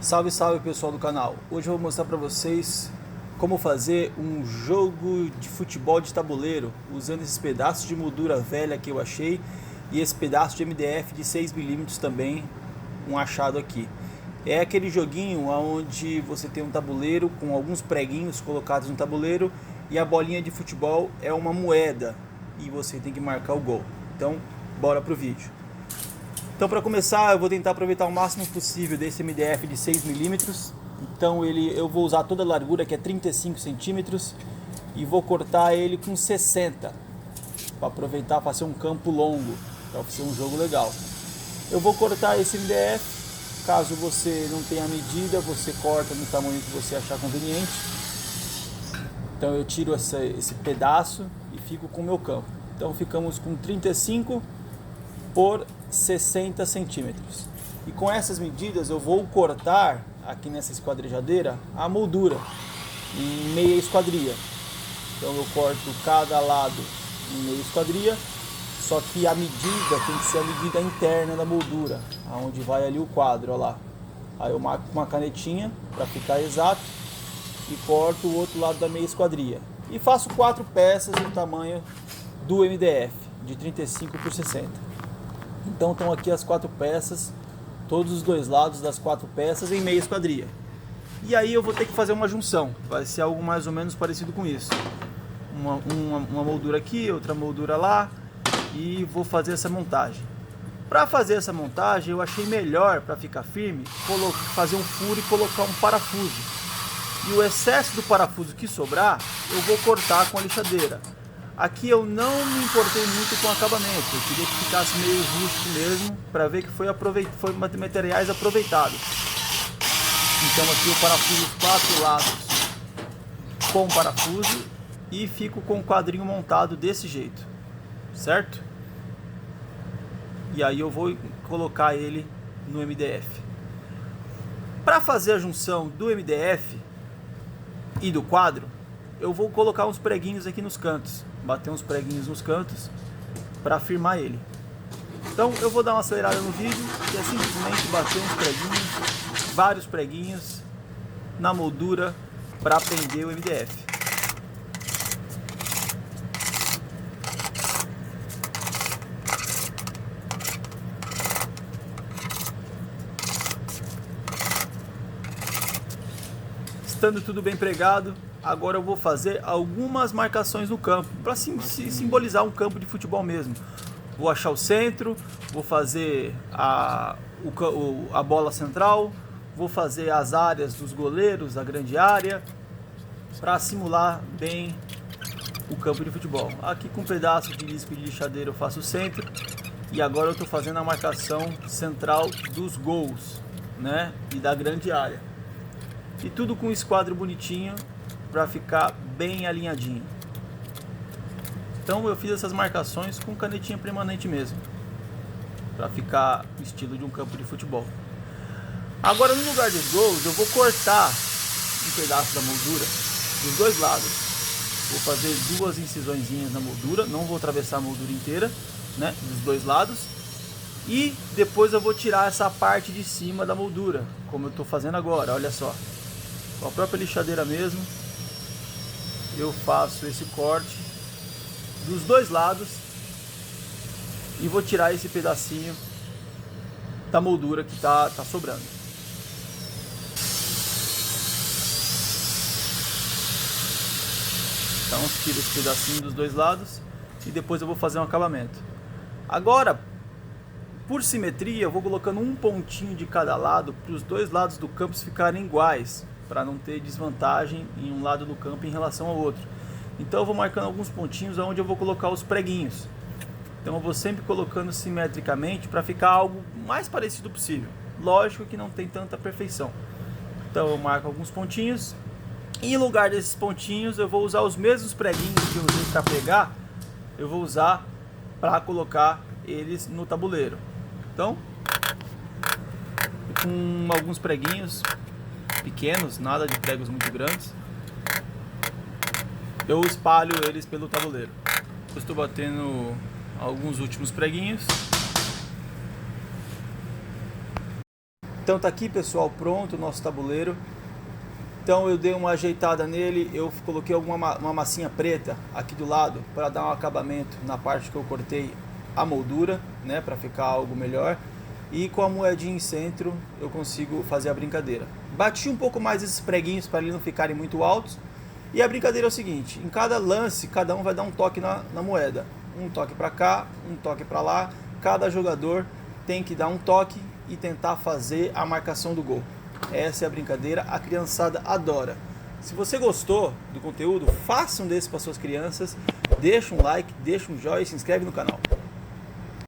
Salve, salve pessoal do canal. Hoje eu vou mostrar para vocês como fazer um jogo de futebol de tabuleiro usando esses pedaços de moldura velha que eu achei e esse pedaço de MDF de 6mm também, um achado aqui. É aquele joguinho onde você tem um tabuleiro com alguns preguinhos colocados no tabuleiro e a bolinha de futebol é uma moeda e você tem que marcar o gol. Então, bora pro vídeo. Então, para começar, eu vou tentar aproveitar o máximo possível desse MDF de 6mm. Então eu vou usar toda a largura, que é 35 centímetros, e vou cortar ele com 60 para aproveitar para ser um campo longo, para ser um jogo legal. Eu vou cortar esse MDF. Caso você não tenha medida, você corta no tamanho que você achar conveniente. Então eu tiro esse pedaço e fico com o meu campo. Então ficamos com 35 por 60 centímetros. E com essas medidas eu vou cortar aqui nessa esquadrejadeira a moldura em meia esquadria. Então eu corto cada lado em meia esquadria, só que a medida tem que ser a medida interna da moldura, aonde vai ali o quadro, ó lá. Aí eu marco com uma canetinha para ficar exato e corto o outro lado da meia esquadria. E faço 4 peças do tamanho do MDF, de 35 por 60. Então estão aqui as 4 peças, todos os dois lados das 4 peças em meia esquadria. E aí eu vou ter que fazer uma junção, vai ser algo mais ou menos parecido com isso. Uma moldura aqui, outra moldura lá, e vou fazer essa montagem. Para fazer essa montagem eu achei melhor, para ficar firme, fazer um furo e colocar um parafuso. E o excesso do parafuso que sobrar, eu vou cortar com a lixadeira. Aqui eu não me importei muito com o acabamento, eu queria que ficasse meio rústico mesmo, para ver que foi materiais aproveitados. Então aqui eu parafuso os 4 lados com parafuso e fico com o quadrinho montado desse jeito, certo? E aí eu vou colocar ele no MDF. Para fazer a junção do MDF e do quadro, eu vou colocar uns preguinhos aqui nos cantos, bater uns preguinhos nos cantos para firmar ele. Então eu vou dar uma acelerada no vídeo, que é simplesmente bater uns preguinhos, vários preguinhos na moldura para prender o MDF. Estando tudo bem pregado, agora eu vou fazer algumas marcações no campo, para simbolizar um campo de futebol mesmo. Vou achar o centro, vou fazer a bola central, vou fazer as áreas dos goleiros, a grande área, para simular bem o campo de futebol. Aqui com um pedaço de disco de lixadeira eu faço o centro, e agora eu estou fazendo a marcação central dos gols, né, e da grande área. E tudo com um esquadro bonitinho para ficar bem alinhadinho. Então eu fiz essas marcações com canetinha permanente mesmo, para ficar no estilo de um campo de futebol. Agora no lugar dos gols eu vou cortar um pedaço da moldura dos dois lados. Vou fazer 2 incisõezinhas na moldura, não vou atravessar a moldura inteira, né, dos dois lados. E depois eu vou tirar essa parte de cima da moldura, como eu estou fazendo agora, olha só. Com a própria lixadeira mesmo, eu faço esse corte dos dois lados e vou tirar esse pedacinho da moldura que tá sobrando. Então tiro esse pedacinho dos dois lados e depois eu vou fazer um acabamento. Agora, por simetria, eu vou colocando um pontinho de cada lado para os dois lados do campo ficarem iguais, para não ter desvantagem em um lado do campo em relação ao outro. Então eu vou marcando alguns pontinhos onde eu vou colocar os preguinhos. Então eu vou sempre colocando simetricamente para ficar algo mais parecido possível. Lógico que não tem tanta perfeição. Então eu marco alguns pontinhos e em lugar desses pontinhos eu vou usar os mesmos preguinhos que eu usei para pregar, eu vou usar para colocar eles no tabuleiro. Então, com alguns preguinhos pequenos, nada de pregos muito grandes, eu espalho eles pelo tabuleiro. Eu estou batendo alguns últimos preguinhos Então tá aqui, pessoal, pronto o nosso tabuleiro. Então eu dei uma ajeitada nele, eu coloquei uma massinha preta aqui do lado para dar um acabamento na parte que eu cortei a moldura, né, para ficar algo melhor. E com a moedinha em centro eu consigo fazer a brincadeira. Bati um pouco mais esses preguinhos para eles não ficarem muito altos. E a brincadeira é o seguinte, em cada lance, cada um vai dar um toque na moeda. Um toque para cá, um toque para lá. Cada jogador tem que dar um toque e tentar fazer a marcação do gol. Essa é a brincadeira, a criançada adora. Se você gostou do conteúdo, faça um desses para suas crianças. Deixa um like, deixa um joinha e se inscreve no canal.